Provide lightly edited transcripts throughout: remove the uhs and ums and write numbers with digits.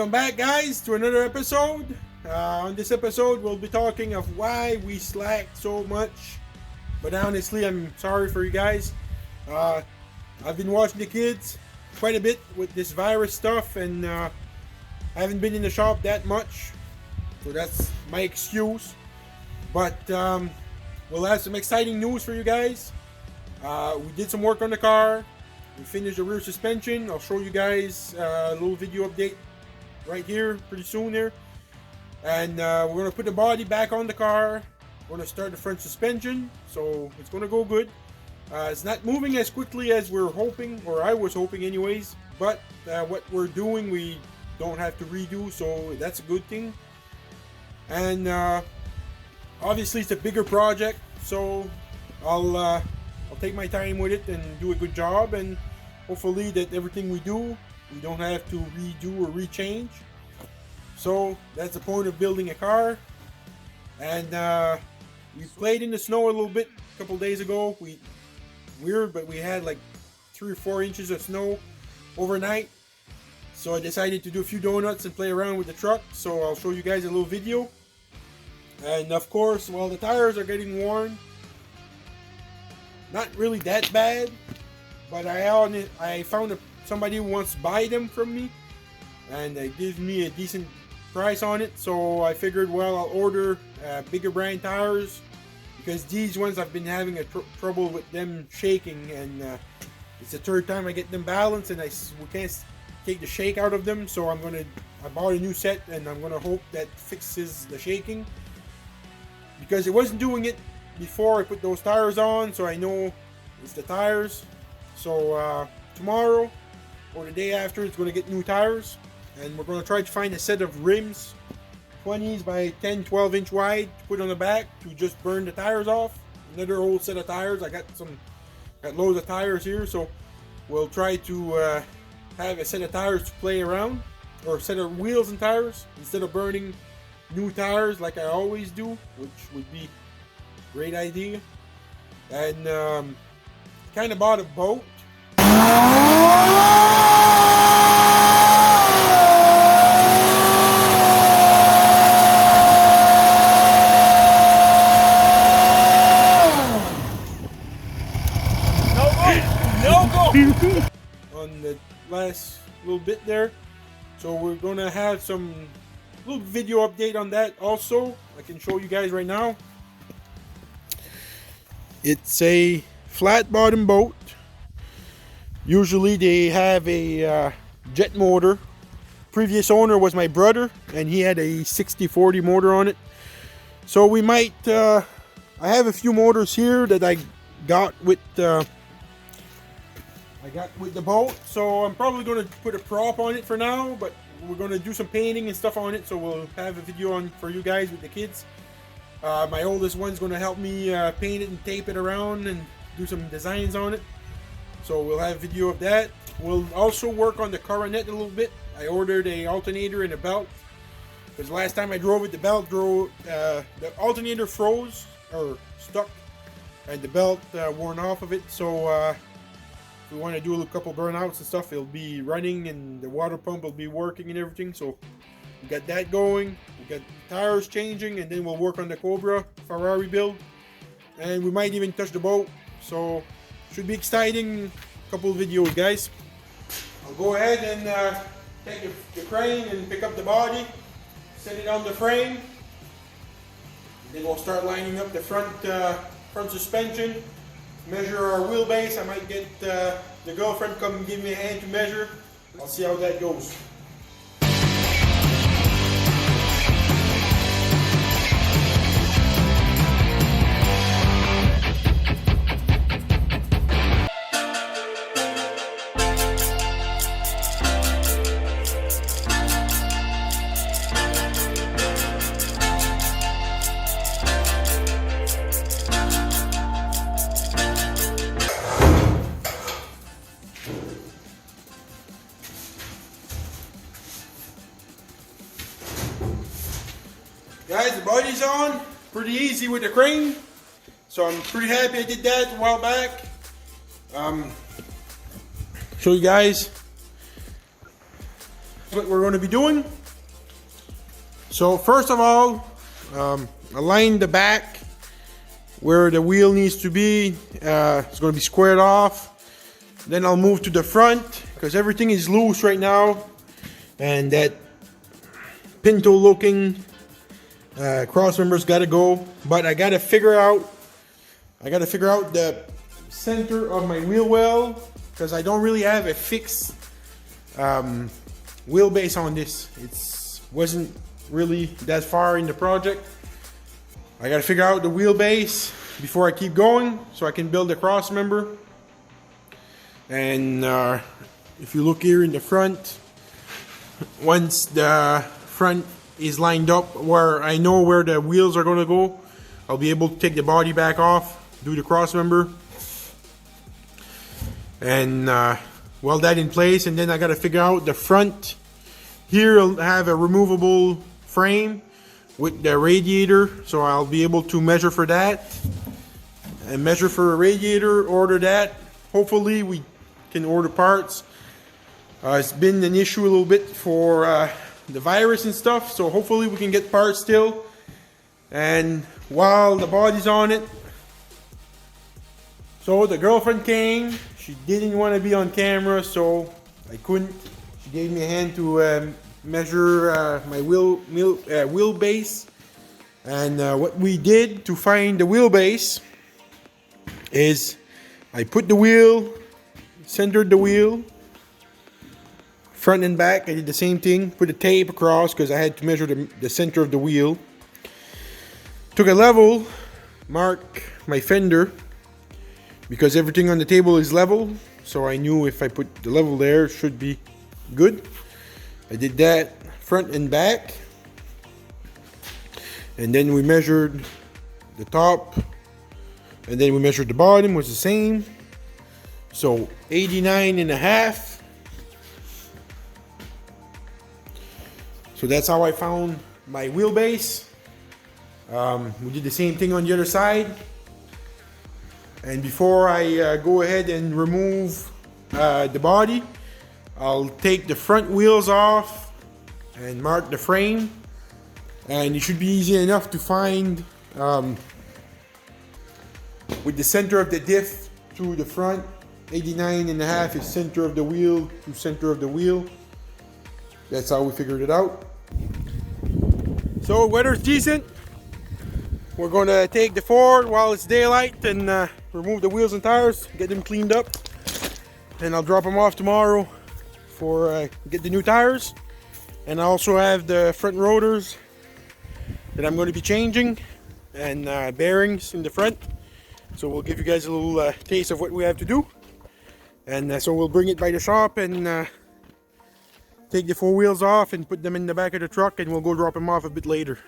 Welcome back, guys, to another episode. On this episode, we'll be talking of why we slacked so much. But honestly, I'm sorry for you guys. I've been watching the kids quite a bit with this virus stuff, and I haven't been in the shop that much. So that's my excuse. But we'll have some exciting news for you guys. We did some work on the car. We finished the rear suspension. I'll show you guys a little video update right here pretty soon here. And we're going to put the body back on the car. We're going to start the front suspension. So it's going to go good. It's not moving as quickly as we're hoping, or I was hoping anyways. But what we're doing, we don't have to redo. So that's a good thing. And obviously it's a bigger project. So I'll take my time with it and do a good job, and hopefully that everything we do, we don't have to redo or rechange. So that's the point of building a car. And we played in the snow a little bit a couple days ago. Weird, but we had like 3 or 4 inches of snow overnight. So I decided to do a few donuts and play around with the truck. So I'll show you guys a little video. And of course, while the tires are getting worn, not really that bad, but I found somebody who wants to buy them from me, and they give me a decent price on it. So I figured, well, I'll order bigger brand tires, because these ones I've been having trouble with them shaking, and it's the 3rd time I get them balanced, and we can't take the shake out of them. So I bought a new set, and I'm gonna hope that fixes the shaking, because it wasn't doing it before I put those tires on. So I know it's the tires. So tomorrow or the day after, it's going to get new tires, and we're going to try to find a set of rims, 20s by 10-12 inch wide, to put on the back to just burn the tires off. Another old set of tires. I got loads of tires here, so we'll try to have a set of tires to play around, or a set of wheels and tires, instead of burning new tires like I always do, which would be great idea. And kind of bought a boat. No go! On the last little bit there. So we're gonna have some little video update on that also. I can show you guys right now. It's a flat bottom boat. Usually they have a jet motor. Previous owner was my brother, and he had a 60/40 motor on it. So we might, I have a few motors here that I got with the boat. So I'm probably going to put a prop on it for now, but we're going to do some painting and stuff on it. So we'll have a video on for you guys with the kids. My oldest one's going to help me paint it and tape it around and do some designs on it. So we'll have a video of that. We'll also work on the coronet a little bit. I ordered a alternator and a belt, because last time I drove it, the alternator froze or stuck, and the belt worn off of it. So if we want to do a couple burnouts and stuff, it'll be running, and the water pump will be working and everything. So we got that going. We got tires changing, and then we'll work on the Cobra Ferrari build, and we might even touch the boat. So should be exciting couple of videos, guys. I'll go ahead and take the crane and pick up the body, set it on the frame, and then we'll start lining up the front suspension, measure our wheelbase. I might get the girlfriend come and give me a hand to measure. I'll see how that goes. Guys, the body's on. Pretty easy with the crane. So I'm pretty happy I did that a while back. Show you guys. what we're going to be doing. So first of all, align the back where the wheel needs to be. It's going to be squared off. Then I'll move to the front because everything is loose right now, and that Pinto looking cross member's got to go. But I got to figure out the center of my wheel well, because I don't really have a fixed wheelbase on this. It wasn't really that far in the project. I got to figure out the wheelbase before I keep going so I can build a cross member. And if you look here in the front, once the front is lined up where I know where the wheels are going to go, I'll be able to take the body back off, do the cross member, and weld that in place. And then I got to figure out the front. Here I'll have a removable frame with the radiator, so I'll be able to measure for that and measure for a radiator, order that. Hopefully we can order parts. It's been an issue a little bit for the virus and stuff, so hopefully we can get parts still. And while the body's on it, so the girlfriend came. She didn't want to be on camera, so I couldn't. She gave me a hand to measure my wheelbase. And what we did to find the wheelbase is I put the wheel, centered the wheel, front and back. I did the same thing, put a tape across because I had to measure the center of the wheel. Took a level, mark my fender, because everything on the table is level, so I knew if I put the level there, it should be good. I did that front and back, and then we measured the top, and then we measured the bottom, was the same. So 89.5. So that's how I found my wheelbase. We did the same thing on the other side. And before I go ahead and remove the body, I'll take the front wheels off and mark the frame. And it should be easy enough to find with the center of the diff to the front. 89.5 is center of the wheel to center of the wheel. That's how we figured it out. So weather's decent. We're going to take the Ford while it's daylight and remove the wheels and tires, get them cleaned up, and I'll drop them off tomorrow for get the new tires. And I also have the front rotors that I'm going to be changing, and bearings in the front. So we'll give you guys a little taste of what we have to do. And so we'll bring it by the shop and take the four wheels off and put them in the back of the truck, and we'll go drop them off a bit later.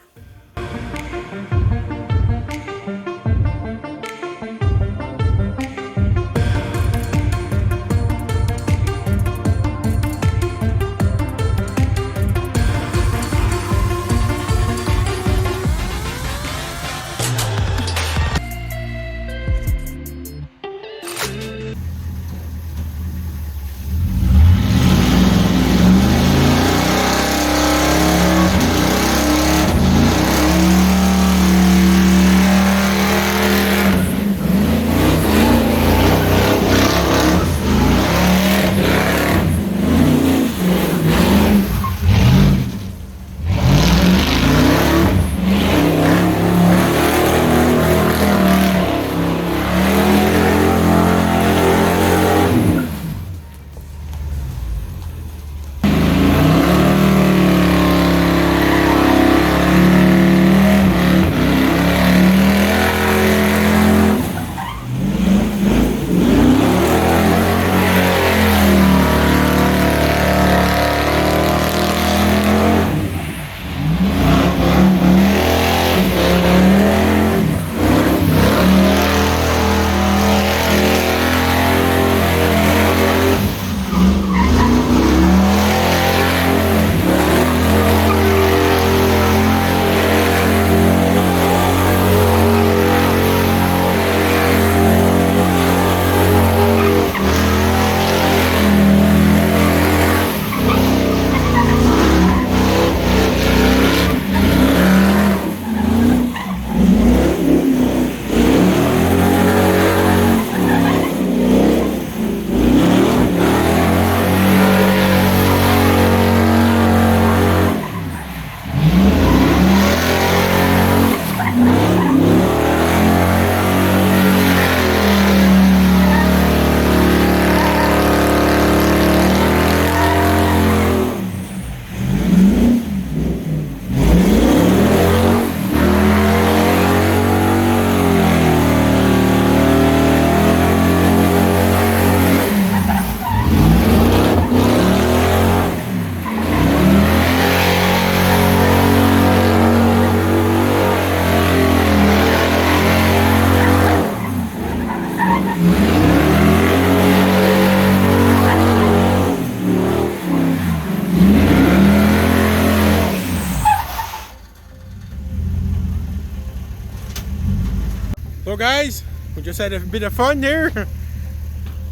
just had a bit of fun there.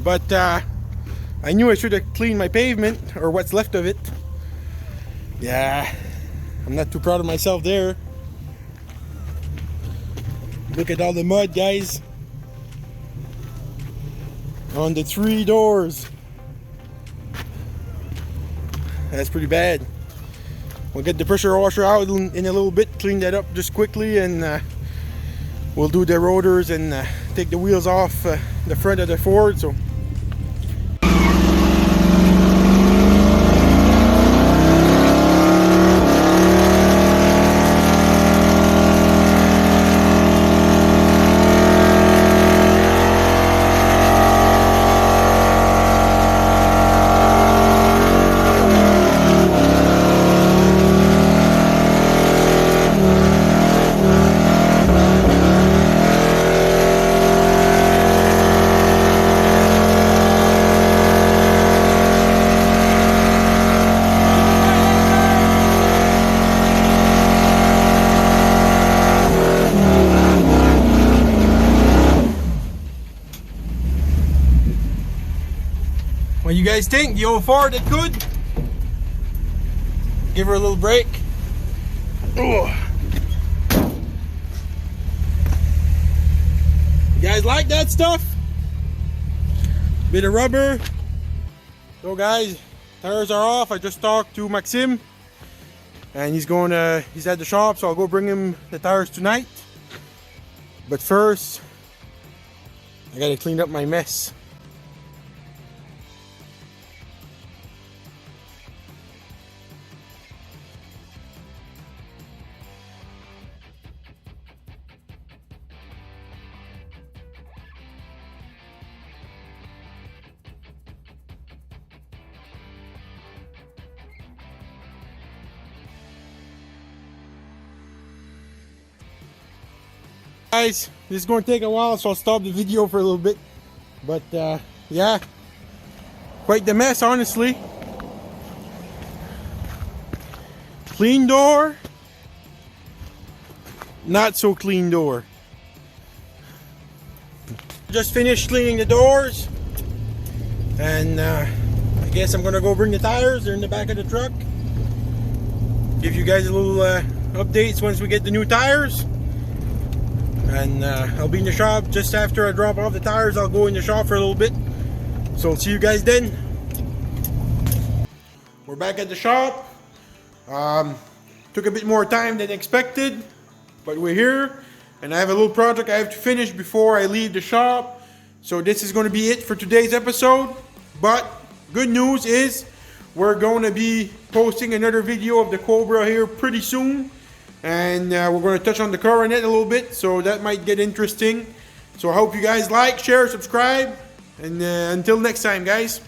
But I knew I should have cleaned my pavement, or what's left of it. Yeah, I'm not too proud of myself there. Look at all the mud, guys, on the 3 doors. That's pretty bad. We'll get the pressure washer out in a little bit, clean that up just quickly, and we'll do the rotors and take the wheels off the front of the Ford. So what do you guys think? The old Ford did good? Give her a little break. Ugh. You guys like that stuff? Bit of rubber. So guys, tires are off. I just talked to Maxim and he's at the shop, so I'll go bring him the tires tonight. But first, I gotta clean up my mess. Guys, this is going to take a while, so I'll stop the video for a little bit. But yeah, quite the mess, honestly. Clean door, not so clean door. Just finished cleaning the doors, and I guess I'm gonna go bring the tires. They're in the back of the truck. Give you guys a little updates once we get the new tires. And I'll be in the shop just after I drop off the tires. I'll go in the shop for a little bit. So I'll see you guys then. We're back at the shop. Took a bit more time than expected, but we're here. And I have a little project I have to finish before I leave the shop. So this is going to be it for today's episode. But good news is we're going to be posting another video of the Cobra here pretty soon. And we're going to touch on the coronet a little bit, so that might get interesting. So I hope you guys like, share, subscribe, and until next time, guys.